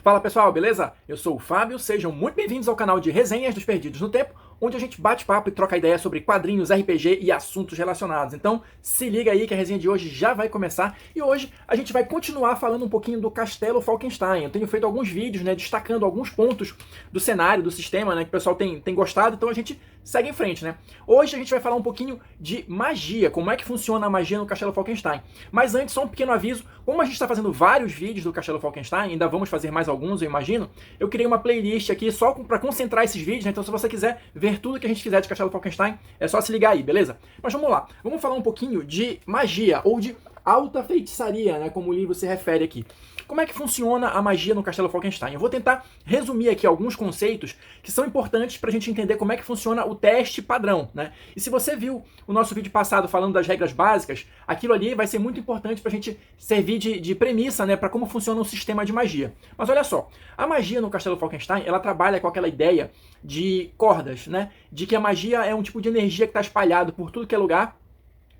Fala pessoal, beleza? Eu sou o Fábio, sejam muito bem-vindos ao canal de Resenhas dos Perdidos no Tempo, onde a gente bate papo e troca ideia sobre quadrinhos, RPG e assuntos relacionados. Então se liga aí que a resenha de hoje já vai começar e hoje a gente vai continuar falando um pouquinho do Castelo Falkenstein. Eu tenho feito alguns vídeos, destacando alguns pontos do cenário, do sistema, que o pessoal tem gostado, então a gente segue em frente, Hoje a gente vai falar um pouquinho de magia, como é que funciona a magia no Castelo Falkenstein. Mas antes, só um pequeno aviso, como a gente está fazendo vários vídeos do Castelo Falkenstein, ainda vamos fazer mais alguns, eu imagino, eu criei uma playlist aqui só para concentrar esses vídeos, então se você quiser ver tudo que a gente fizer de Castelo Falkenstein, é só se ligar aí, beleza? Mas vamos lá, vamos falar um pouquinho de magia, ou de alta feitiçaria, como o livro se refere aqui. Como é que funciona a magia no Castelo Falkenstein? Eu vou tentar resumir aqui alguns conceitos que são importantes para a gente entender como é que funciona o teste padrão, E se você viu o nosso vídeo passado falando das regras básicas, aquilo ali vai ser muito importante para a gente servir de premissa, para como funciona o sistema de magia. Mas olha só, a magia no Castelo Falkenstein, ela trabalha com aquela ideia de cordas, De que a magia é um tipo de energia que está espalhado por tudo que é lugar.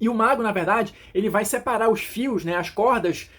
E o mago, na verdade, ele vai separar os fios, as cordas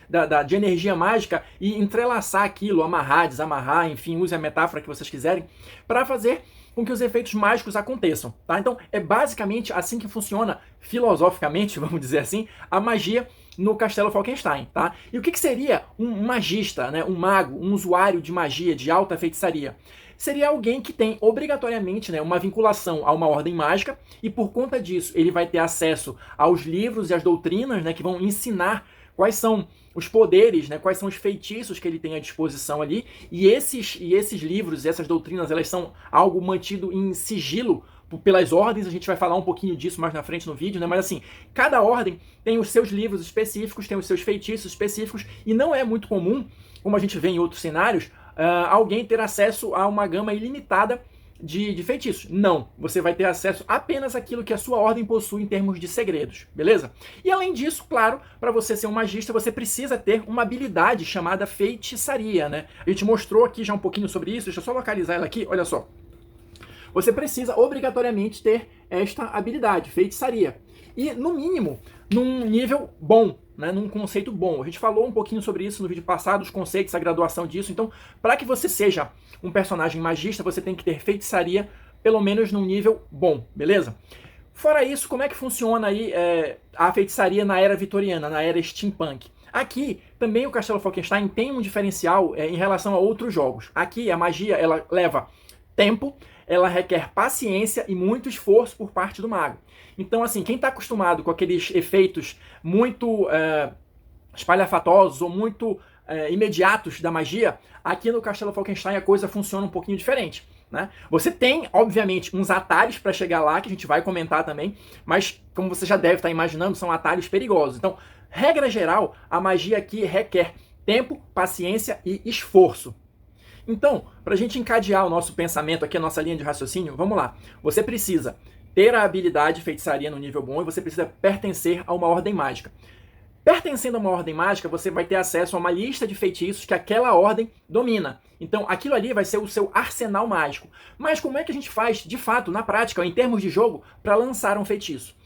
de energia mágica e entrelaçar aquilo, amarrar, desamarrar, enfim, use a metáfora que vocês quiserem, para fazer com que os efeitos mágicos aconteçam, Então, é basicamente assim que funciona, filosoficamente, vamos dizer assim, a magia no Castelo Falkenstein, E o que seria um magista, um mago, um usuário de magia, de alta feitiçaria? Seria alguém que tem obrigatoriamente uma vinculação a uma ordem mágica e por conta disso ele vai ter acesso aos livros e às doutrinas que vão ensinar quais são os poderes, quais são os feitiços que ele tem à disposição ali, e esses livros e essas doutrinas, elas são algo mantido em sigilo pelas ordens. A gente vai falar um pouquinho disso mais na frente no vídeo, mas assim, cada ordem tem os seus livros específicos, tem os seus feitiços específicos, e não é muito comum, como a gente vê em outros cenários, alguém ter acesso a uma gama ilimitada de feitiços. Não, você vai ter acesso apenas àquilo que a sua ordem possui em termos de segredos, beleza? E além disso, claro, para você ser um magista, você precisa ter uma habilidade chamada feitiçaria, A gente mostrou aqui já um pouquinho sobre isso, deixa eu só localizar ela aqui, olha só. Você precisa obrigatoriamente ter esta habilidade, feitiçaria. E, no mínimo, num nível bom, num conceito bom. A gente falou um pouquinho sobre isso no vídeo passado, os conceitos, a graduação disso. Então, para que você seja um personagem magista, você tem que ter feitiçaria, pelo menos num nível bom, beleza? Fora isso, como é que funciona aí a feitiçaria na era vitoriana, na era steampunk? Aqui, também o Castelo Falkenstein tem um diferencial em relação a outros jogos. Aqui, a magia, ela leva tempo, ela requer paciência e muito esforço por parte do mago. Então, assim, quem está acostumado com aqueles efeitos muito espalhafatosos ou muito imediatos da magia, aqui no Castelo Falkenstein a coisa funciona um pouquinho diferente, Você tem, obviamente, uns atalhos para chegar lá, que a gente vai comentar também, mas, como você já deve estar imaginando, são atalhos perigosos. Então, regra geral, a magia aqui requer tempo, paciência e esforço. Então, para a gente encadear o nosso pensamento aqui, a nossa linha de raciocínio, vamos lá. Você precisa ter a habilidade de feitiçaria no nível bom e você precisa pertencer a uma ordem mágica. Pertencendo a uma ordem mágica, você vai ter acesso a uma lista de feitiços que aquela ordem domina. Então, aquilo ali vai ser o seu arsenal mágico. Mas como é que a gente faz, de fato, na prática, em termos de jogo, para lançar um feitiço?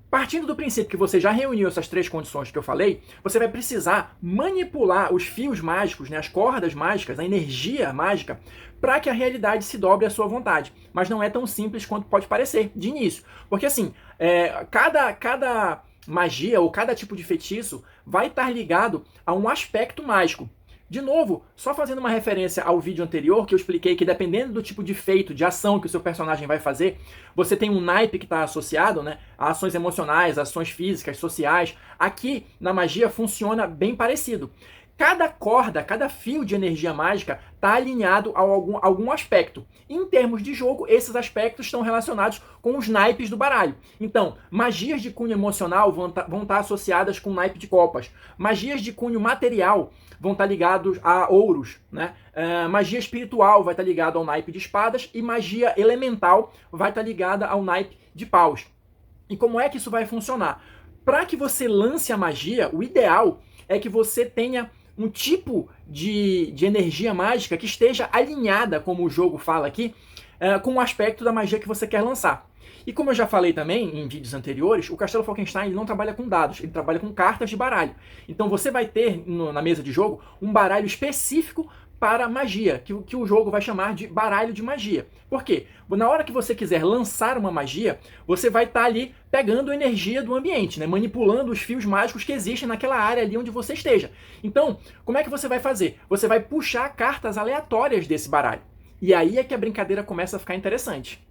Partindo do princípio que você já reuniu essas três condições que eu falei, você vai precisar manipular os fios mágicos, as cordas mágicas, a energia mágica, para que a realidade se dobre à sua vontade. Mas não é tão simples quanto pode parecer de início. Porque assim, cada magia ou cada tipo de feitiço vai estar ligado a um aspecto mágico. De novo, só fazendo uma referência ao vídeo anterior, que eu expliquei que dependendo do tipo de feito, de ação que o seu personagem vai fazer, você tem um naipe que está associado a ações emocionais, ações físicas, sociais. Aqui, na magia, funciona bem parecido. Cada corda, cada fio de energia mágica está alinhado a algum aspecto. Em termos de jogo, esses aspectos estão relacionados com os naipes do baralho. Então, magias de cunho emocional vão estar associadas com o naipe de copas. Magias de cunho material vão estar ligados a ouros. Magia espiritual vai estar ligada ao naipe de espadas e magia elemental vai estar ligada ao naipe de paus. E como é que isso vai funcionar? Para que você lance a magia, o ideal é que você tenha um tipo de energia mágica que esteja alinhada, como o jogo fala aqui, com o aspecto da magia que você quer lançar. E como eu já falei também em vídeos anteriores, o Castelo Falkenstein ele não trabalha com dados, ele trabalha com cartas de baralho. Então você vai ter na mesa de jogo um baralho específico para magia, que o jogo vai chamar de baralho de magia. Por quê? Na hora que você quiser lançar uma magia, você vai estar ali pegando energia do ambiente, né? Manipulando os fios mágicos que existem naquela área ali onde você esteja. Então, como é que você vai fazer? Você vai puxar cartas aleatórias desse baralho. E aí é que a brincadeira começa a ficar interessante.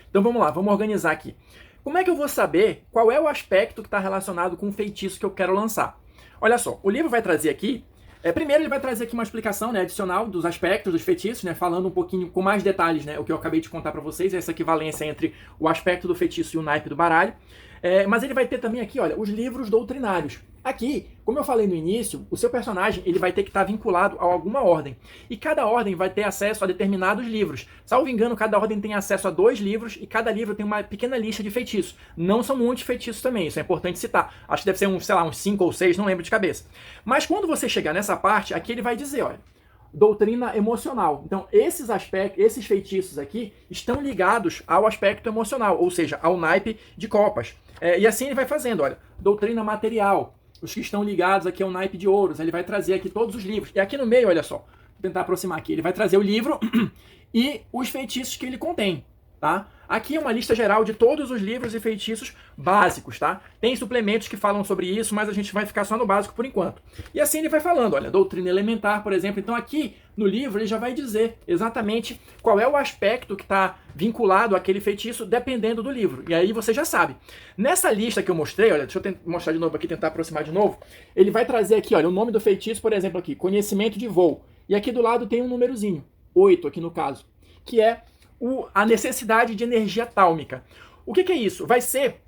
Então vamos lá, vamos organizar aqui. Como é que eu vou saber qual é o aspecto que está relacionado com o feitiço que eu quero lançar? Olha só, o livro vai trazer aqui. Primeiro ele vai trazer aqui uma explicação, né, adicional dos aspectos dos feitiços, né, falando um pouquinho com mais detalhes, né, o que eu acabei de contar para vocês, essa equivalência entre o aspecto do feitiço e o naipe do baralho. Mas ele vai ter também aqui, olha, os livros doutrinários. Aqui, como eu falei no início, o seu personagem ele vai ter que estar vinculado a alguma ordem. E cada ordem vai ter acesso a determinados livros. Salvo engano, cada ordem tem acesso a 2 livros e cada livro tem uma pequena lista de feitiços. Não são muitos feitiços também, isso é importante citar. Acho que deve ser uns 5 ou 6, não lembro de cabeça. Mas quando você chegar nessa parte, aqui ele vai dizer, olha, doutrina emocional. Então, esses feitiços aqui estão ligados ao aspecto emocional, ou seja, ao naipe de copas. E assim ele vai fazendo, olha, doutrina material. Os que estão ligados aqui ao naipe de ouros. Ele vai trazer aqui todos os livros. E aqui no meio, olha só, vou tentar aproximar aqui. Ele vai trazer o livro e os feitiços que ele contém, tá? Aqui é uma lista geral de todos os livros e feitiços básicos, tá? Tem suplementos que falam sobre isso, mas a gente vai ficar só no básico por enquanto. E assim ele vai falando, olha, doutrina elementar, por exemplo. Então aqui no livro ele já vai dizer exatamente qual é o aspecto que está vinculado àquele feitiço, dependendo do livro. E aí você já sabe. Nessa lista que eu mostrei, olha, deixa eu mostrar de novo aqui, tentar aproximar de novo. Ele vai trazer aqui, olha, o nome do feitiço, por exemplo, aqui, conhecimento de voo. E aqui do lado tem um númerozinho, 8 aqui no caso, que é a necessidade de energia tálmica. O que é isso? Vai ser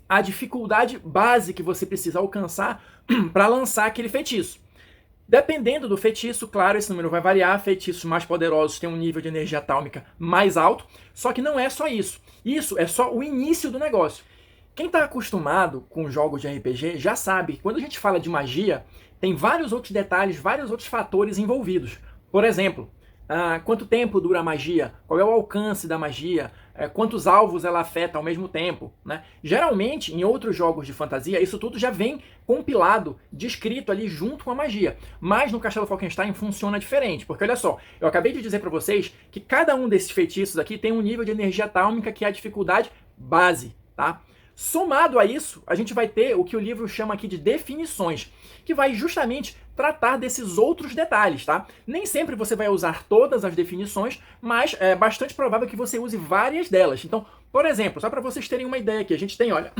a dificuldade base que você precisa alcançar para lançar aquele feitiço. Dependendo do feitiço, claro, esse número vai variar. Feitiços mais poderosos têm um nível de energia atômica mais alto, só que não é só isso. Isso é só o início do negócio. Quem está acostumado com jogos de RPG já sabe que quando a gente fala de magia, tem vários outros detalhes, vários outros fatores envolvidos. Por exemplo, quanto tempo dura a magia, qual é o alcance da magia, quantos alvos ela afeta ao mesmo tempo, né? Geralmente, em outros jogos de fantasia, isso tudo já vem compilado, descrito ali junto com a magia. Mas no Castelo Falkenstein funciona diferente, porque olha só, eu acabei de dizer para vocês que cada um desses feitiços aqui tem um nível de energia atômica que é a dificuldade base, tá? Somado a isso, a gente vai ter o que o livro chama aqui de definições, que vai justamente tratar desses outros detalhes, tá? Nem sempre você vai usar todas as definições, mas é bastante provável que você use várias delas. Então, por exemplo, só para vocês terem uma ideia aqui, a gente tem, olha,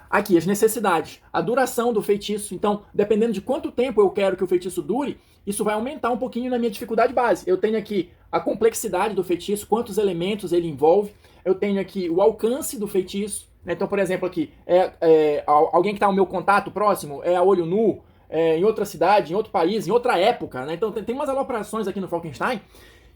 aqui as necessidades, a duração do feitiço. Então, dependendo de quanto tempo eu quero que o feitiço dure, isso vai aumentar um pouquinho na minha dificuldade base. Eu tenho aqui a complexidade do feitiço, quantos elementos ele envolve. Eu tenho aqui o alcance do feitiço. Então, por exemplo, aqui, alguém que está ao meu contato próximo, é a olho nu, em outra cidade, em outro país, em outra época, né? Então tem umas aloprações aqui no Falkenstein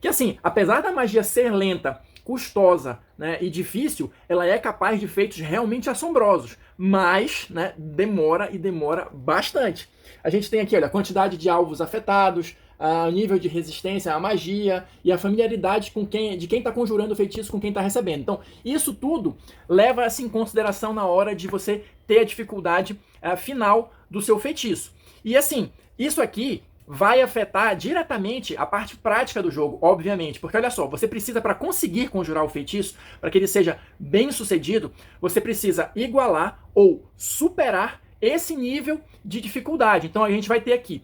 que, assim, apesar da magia ser lenta, custosa, né, e difícil, ela é capaz de feitos realmente assombrosos, mas, né, demora bastante. A gente tem aqui, olha, a quantidade de alvos afetados, o nível de resistência à magia e a familiaridade de quem está conjurando o feitiço com quem está recebendo. Então, isso tudo leva-se em consideração na hora de você ter a dificuldade final do seu feitiço. E assim, isso aqui vai afetar diretamente a parte prática do jogo, obviamente, porque olha só, você precisa, para conseguir conjurar o feitiço, para que ele seja bem sucedido, você precisa igualar ou superar esse nível de dificuldade. Então a gente vai ter aqui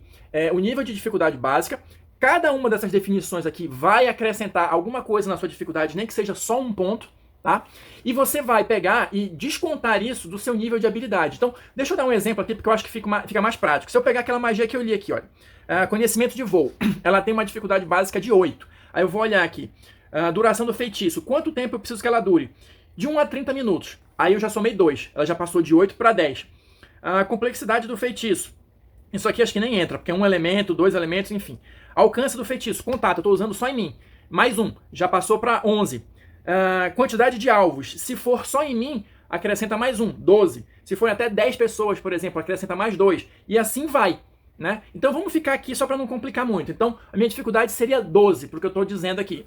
o nível de dificuldade básica. Cada uma dessas definições aqui vai acrescentar alguma coisa na sua dificuldade, nem que seja só um ponto, tá? E você vai pegar e descontar isso do seu nível de habilidade. Então, deixa eu dar um exemplo aqui, porque eu acho que fica mais prático. Se eu pegar aquela magia que eu li aqui, olha, conhecimento de voo, ela tem uma dificuldade básica de 8. Aí eu vou olhar aqui, duração do feitiço, quanto tempo eu preciso que ela dure? De 1 a 30 minutos. Aí eu já somei 2, ela já passou de 8 para 10. A complexidade do feitiço, isso aqui acho que nem entra, porque é 1 elemento, 2 elementos, enfim. Alcance do feitiço, contato, eu estou usando só em mim. Mais 1, já passou para 11. Quantidade de alvos, se for só em mim, acrescenta mais 1, 12. Se for até 10 pessoas, por exemplo, acrescenta mais 2. E assim vai, né? Então vamos ficar aqui só para não complicar muito. Então a minha dificuldade seria 12, porque eu estou dizendo aqui.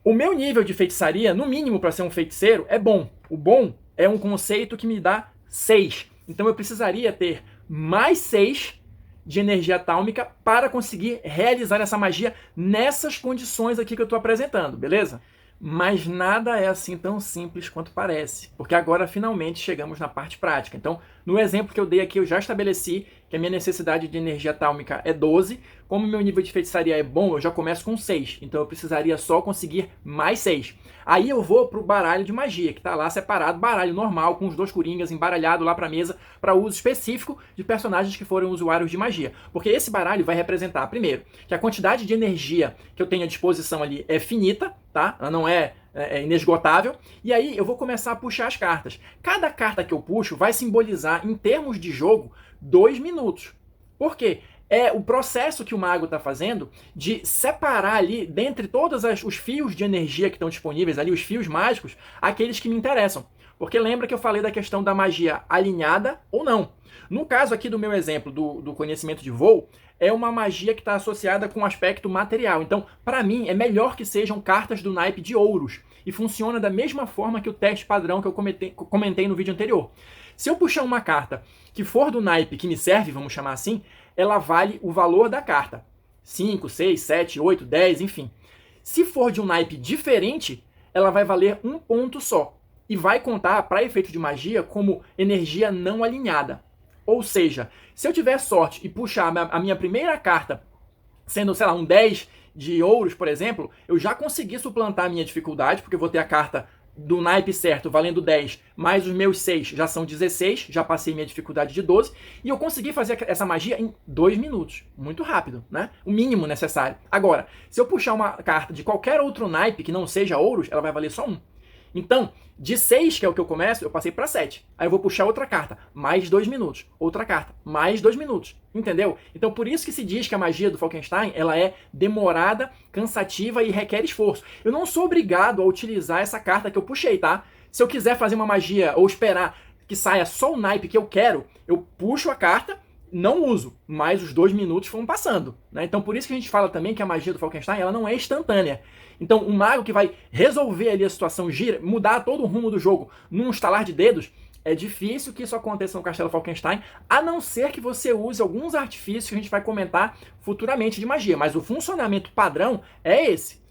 O meu nível de feitiçaria, no mínimo para ser um feiticeiro, é bom. O bom é um conceito que me dá 6. Então eu precisaria ter mais 6 de energia atômica para conseguir realizar essa magia nessas condições aqui que eu estou apresentando, beleza? Mas nada é assim tão simples quanto parece, porque agora finalmente chegamos na parte prática. Então, no exemplo que eu dei aqui, eu já estabeleci que a minha necessidade de energia atômica é 12. Como meu nível de feitiçaria é bom, eu já começo com 6. Então eu precisaria só conseguir mais 6. Aí eu vou pro baralho de magia, que está lá separado, baralho normal, com os 2 coringas embaralhado lá para a mesa, para uso específico de personagens que forem usuários de magia. Porque esse baralho vai representar, primeiro, que a quantidade de energia que eu tenho à disposição ali é finita, tá? Ela não é inesgotável. E aí eu vou começar a puxar as cartas. Cada carta que eu puxo vai simbolizar, em termos de jogo, 2 minutos. Por quê? É o processo que o mago está fazendo de separar ali, dentre todos os fios de energia que estão disponíveis ali, os fios mágicos, aqueles que me interessam. Porque lembra que eu falei da questão da magia alinhada ou não. No caso aqui do meu exemplo do conhecimento de voo, é uma magia que está associada com um aspecto material. Então, para mim, é melhor que sejam cartas do naipe de ouros. E funciona da mesma forma que o teste padrão que eu comentei no vídeo anterior. Se eu puxar uma carta que for do naipe que me serve, vamos chamar assim, ela vale o valor da carta. 5, 6, 7, 8, 10, enfim. Se for de um naipe diferente, ela vai valer um ponto só. E vai contar, para efeito de magia, como energia não alinhada. Ou seja, se eu tiver sorte e puxar a minha primeira carta, sendo, sei lá, um 10 de ouros, por exemplo, eu já consegui suplantar a minha dificuldade, porque eu vou ter a carta do naipe certo valendo 10, mais os meus 6 já são 16, já passei minha dificuldade de 12, e eu consegui fazer essa magia em 2 minutos. Muito rápido, né? O mínimo necessário. Agora, se eu puxar uma carta de qualquer outro naipe que não seja ouros, ela vai valer só 1. Então, de 6, que é o que eu começo, eu passei para 7. Aí eu vou puxar outra carta, mais 2 minutos. Outra carta, mais 2 minutos. Entendeu? Então, por isso que se diz que a magia do Falkenstein, ela é demorada, cansativa e requer esforço. Eu não sou obrigado a utilizar essa carta que eu puxei, tá? Se eu quiser fazer uma magia ou esperar que saia só o naipe que eu quero, eu puxo a carta, não uso, mas os 2 minutos vão passando, né? Então por isso que a gente fala também que a magia do Falkenstein ela não é instantânea. Então um mago que vai resolver ali a situação, mudar todo o rumo do jogo num estalar de dedos, é difícil que isso aconteça no Castelo Falkenstein, a não ser que você use alguns artifícios que a gente vai comentar futuramente de magia, mas o funcionamento padrão é esse.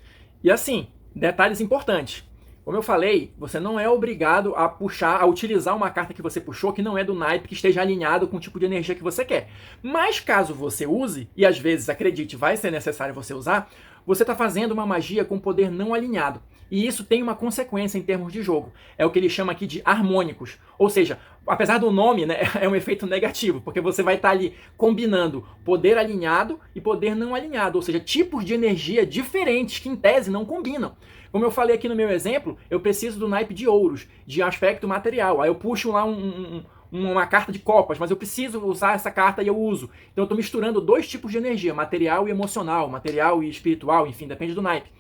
E assim, detalhes importantes. Como eu falei, você não é obrigado a utilizar uma carta que você puxou que não é do naipe, que esteja alinhado com o tipo de energia que você quer. Mas caso você use, e às vezes, acredite, vai ser necessário você usar, você está fazendo uma magia com poder não alinhado. E isso tem uma consequência em termos de jogo. É o que ele chama aqui de harmônicos. Ou seja, apesar do nome, né, é um efeito negativo, porque você vai estar ali combinando poder alinhado e poder não alinhado. Ou seja, tipos de energia diferentes que em tese não combinam. Como eu falei aqui no meu exemplo, eu preciso do naipe de ouros, de aspecto material. Aí eu puxo lá uma carta de copas, mas eu preciso usar essa carta e eu uso. Então eu estou misturando 2 tipos de energia, material e emocional, material e espiritual, enfim, depende do naipe.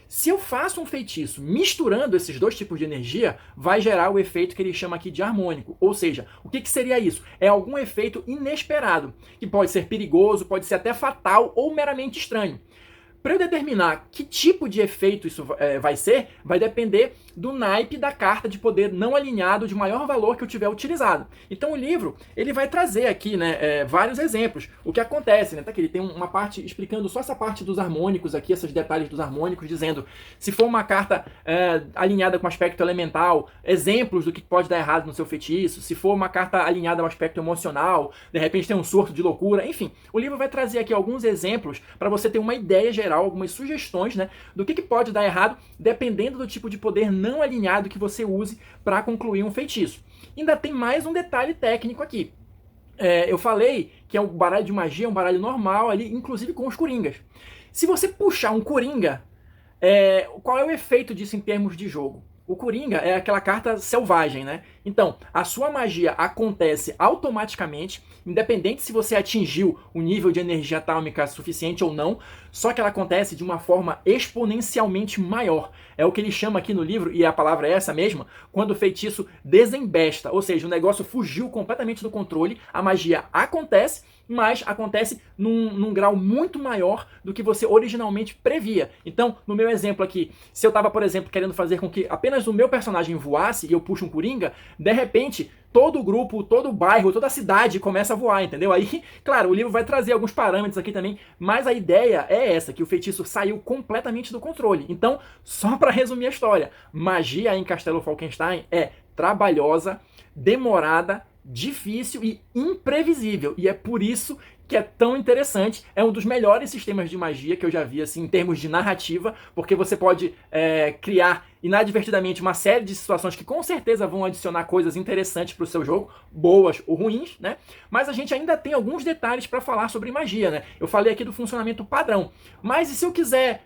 Se eu faço um feitiço misturando esses 2 tipos de energia, vai gerar o efeito que ele chama aqui de harmônico. Ou seja, o que seria isso? É algum efeito inesperado, que pode ser perigoso, pode ser até fatal ou meramente estranho. Para eu determinar que tipo de efeito isso vai ser, vai depender do naipe da carta de poder não alinhado de maior valor que eu tiver utilizado. Então o livro ele vai trazer aqui, né, vários exemplos. O que acontece, né? Tá aqui, ele tem uma parte explicando só essa parte dos harmônicos aqui, esses detalhes dos harmônicos, dizendo se for uma carta alinhada com aspecto elemental, exemplos do que pode dar errado no seu feitiço. Se for uma carta alinhada ao aspecto emocional, de repente tem um surto de loucura, enfim. O livro vai trazer aqui alguns exemplos para você ter uma ideia geral, algumas sugestões, né, do que pode dar errado dependendo do tipo de poder não alinhado que você use para concluir um feitiço. Ainda tem mais um detalhe técnico aqui. Eu falei que é um baralho de magia, um baralho normal ali, inclusive com os coringas. Se você puxar um coringa, qual é o efeito disso em termos de jogo? O Coringa é aquela carta selvagem, né? Então, a sua magia acontece automaticamente, independente se você atingiu o nível de energia atômica suficiente ou não, só que ela acontece de uma forma exponencialmente maior. É o que ele chama aqui no livro, e a palavra é essa mesma, quando o feitiço desembesta, ou seja, o negócio fugiu completamente do controle, a magia acontece, mas acontece num grau muito maior do que você originalmente previa. Então, no meu exemplo aqui, se eu estava, por exemplo, querendo fazer com que apenas o meu personagem voasse e eu puxo um Coringa, de repente todo o grupo, todo o bairro, toda a cidade começa a voar, entendeu? Aí, claro, o livro vai trazer alguns parâmetros aqui também, mas a ideia é essa, que o feitiço saiu completamente do controle. Então, só para resumir a história, magia em Castelo Falkenstein é trabalhosa, demorada, difícil e imprevisível. E é por isso que é tão interessante. É um dos melhores sistemas de magia que eu já vi, assim, em termos de narrativa, porque você pode criar inadvertidamente uma série de situações que com certeza vão adicionar coisas interessantes para o seu jogo, boas ou ruins, né? Mas a gente ainda tem alguns detalhes para falar sobre magia, né? Eu falei aqui do funcionamento padrão, mas e se eu quiser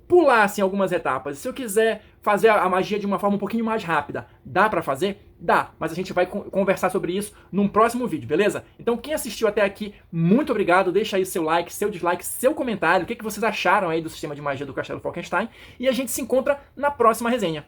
pular assim algumas etapas? Se eu quiser fazer a magia de uma forma um pouquinho mais rápida, dá pra fazer? Dá, mas a gente vai conversar sobre isso num próximo vídeo, beleza? Então quem assistiu até aqui, muito obrigado, deixa aí seu like, seu dislike, seu comentário, o que vocês acharam aí do sistema de magia do Castelo Falkenstein, e a gente se encontra na próxima resenha.